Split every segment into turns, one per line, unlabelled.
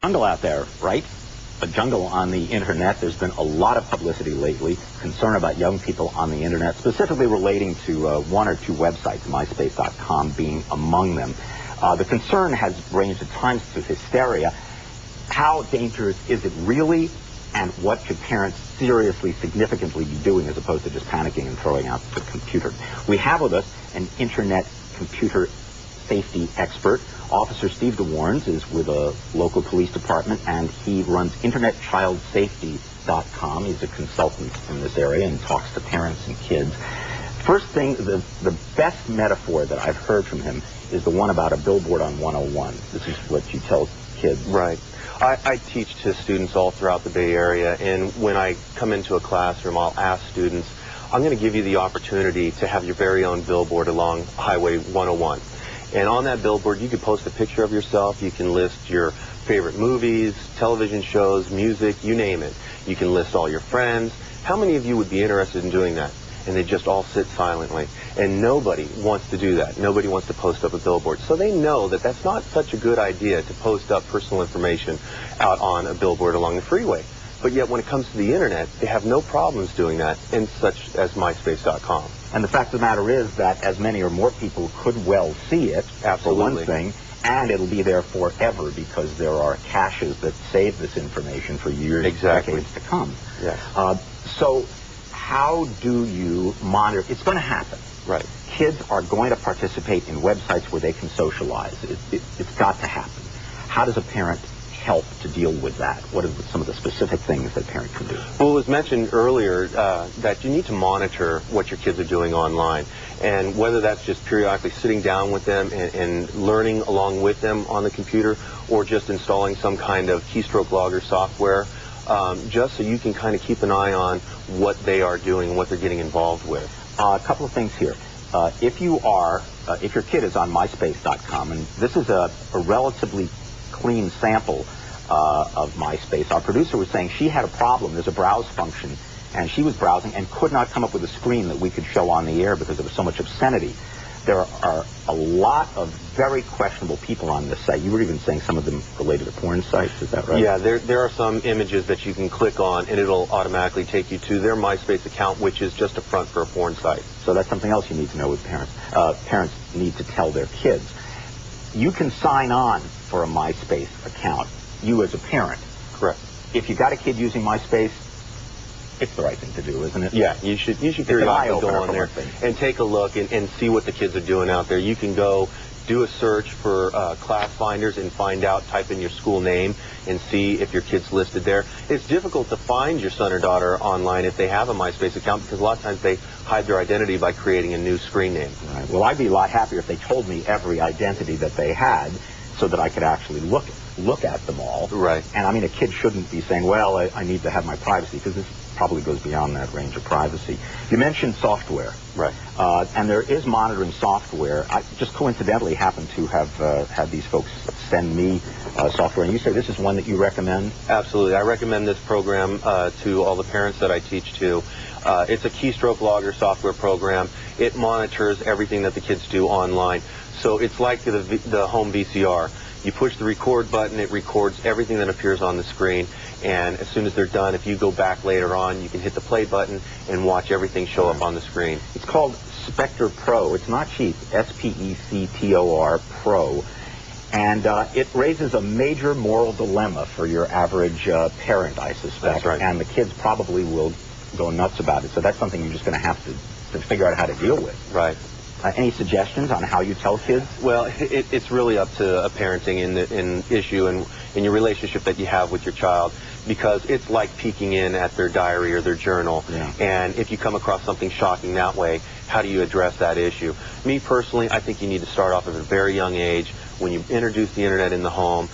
Jungle out there, right? A jungle on the internet. There's been a lot of publicity lately, concern about young people on the internet, specifically relating to one or two websites, MySpace.com being among them. The concern has ranged at times to hysteria. How dangerous is it really, and what should parents seriously, significantly be doing as opposed to just panicking and throwing out the computer? We have with us an internet computer safety expert. Officer Steve DeWarns is with a local police department, and he runs InternetChildSafety.com. He's a consultant in this area and talks to parents and kids. First thing, the best metaphor that I've heard from him is the one about a billboard on 101. This is what you tell kids.
Right. I teach to students all throughout the Bay Area, and when I come into a classroom, I'll ask students, I'm going to give you the opportunity to have your very own billboard along Highway 101. And on that billboard, you can post a picture of yourself. You can list your favorite movies, television shows, music, you name it. You can list all your friends. How many of you would be interested in doing that? And they just all sit silently. And nobody wants to do that. Nobody wants to post up a billboard. So they know that that's not such a good idea to post up personal information out on a billboard along the freeway. But yet when it comes to the internet, they have no problems doing that, in such as MySpace.com.
And the fact of the matter is that as many or more people could well see it, for one thing, and it'll be there forever because there are caches that save this information for years, decades to come.
Yes.
So how do you monitor? It's going to happen.
Right.
Kids are going to participate in websites where they can socialize. It's got to happen. How does a parent help to deal with that? What are some of the specific things that parents can do?
Well, it was mentioned earlier that you need to monitor what your kids are doing online, and whether that's just periodically sitting down with them and learning along with them on the computer, or just installing some kind of keystroke logger software, just so you can kind of keep an eye on what they are doing and what they're getting involved with.
A couple of things here. If your kid is on MySpace.com, and this is a relatively clean sample of MySpace. Our producer was saying she had a problem. There's a browse function, and she was browsing and could not come up with a screen that we could show on the air because there was so much obscenity. There are a lot of very questionable people on this site. You were even saying some of them related to porn sites. Is that right?
Yeah, there are some images that you can click on, and it'll automatically take you to their MySpace account, which is just a front for a porn site.
So that's something else you need to know with parents. Parents need to tell their kids. You can sign on for a MySpace account, you as a parent.
Correct.
If you got a kid using MySpace, it's the right thing to do, isn't it?
Yeah, you should periodically go on there and take a look and see what the kids are doing out there. You can go do a search for class finders and find out, type in your school name and see if your kid's listed there. It's difficult to find your son or daughter online if they have a MySpace account, because a lot of times they hide their identity by creating a new screen name.
Right. Well, I'd be a lot happier if they told me every identity that they had so that I could actually look at them all.
Right.
And I mean, a kid shouldn't be saying, well, I need to have my privacy, because this probably goes beyond that range of privacy. You mentioned software.
Right.
And there is monitoring software. I just coincidentally happen to have had these folks send me software, and you say this is one that you recommend?
Absolutely. I recommend this program to all the parents that I teach to. It's a keystroke logger software program. It monitors everything that the kids do online. So it's like the home VCR. You push the record button, it records everything that appears on the screen, and as soon as they're done, if you go back later on, you can hit the play button and watch everything show up on the screen.
It's called Spectre Pro. It's not cheap. SPECTOR Pro. And it raises a major moral dilemma for your average parent, I suspect.
That's right.
And the kids probably will go nuts about it. So that's something you're just going to have to figure out how to deal with.
Right.
Any suggestions on how you tell kids?
Well, it's really up to a parenting in issue and in your relationship that you have with your child, because it's like peeking in at their diary or their journal.
Yeah.
And if you come across something shocking that way, how do you address that issue? Me personally, I think you need to start off at a very young age. When you introduce the internet in the home,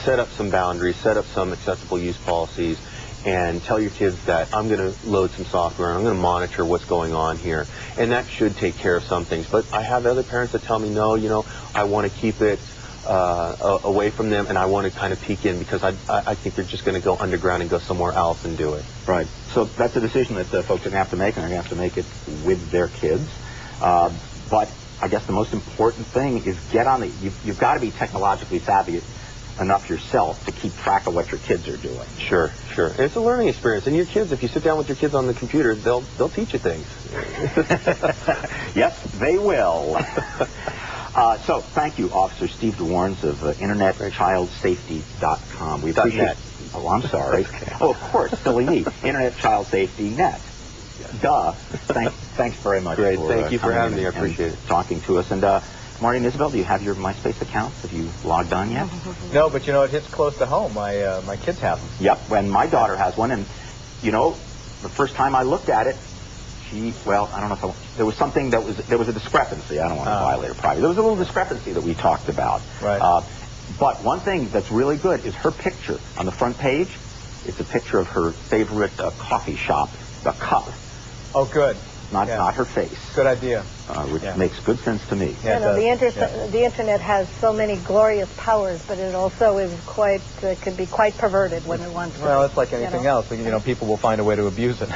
set up some boundaries, set up some acceptable use policies, and tell your kids that I'm going to load some software and I'm going to monitor what's going on here. And that should take care of some things. But I have other parents that tell me, no, I want to keep it away from them, and I want to kind of peek in, because I think they're just going to go underground and go somewhere else and do it.
Right. So that's a decision that folks are going to have to make, and they're going to have to make it with their kids. But I guess the most important thing is get on the. You've got to be technologically savvy enough yourself to keep track of what your kids are doing.
Sure, sure. It's a learning experience. And your kids, if you sit down with your kids on the computer, they'll teach you things.
Yes, they will. So thank you, Officer Steve DeWarns of InternetChildSafety.com. We appreciate
.net.
Oh, I'm sorry. Oh, of course, silly me. Internet Child Safety Net. Duh. Thanks very much.
Great. Thank you for having me. I appreciate it.
Talking to us. And Marty and Isabel, do you have your MySpace accounts? Have you logged on yet?
No, but it hits close to home. My kids have them.
Yep. And my daughter has one, and the first time I looked at it, I don't know if there was something there was a discrepancy. I don't want to violate her privacy. There was a little discrepancy that we talked about.
Right.
But one thing that's really good is her picture on the front page. It's a picture of her favorite coffee shop, the cup.
Oh, good.
Not her face.
Good idea.
Which makes good sense to me.
Yeah,
the internet has so many glorious powers, but it also is could be quite perverted when it wants to.
Well, it's like anything else. People will find a way to abuse it.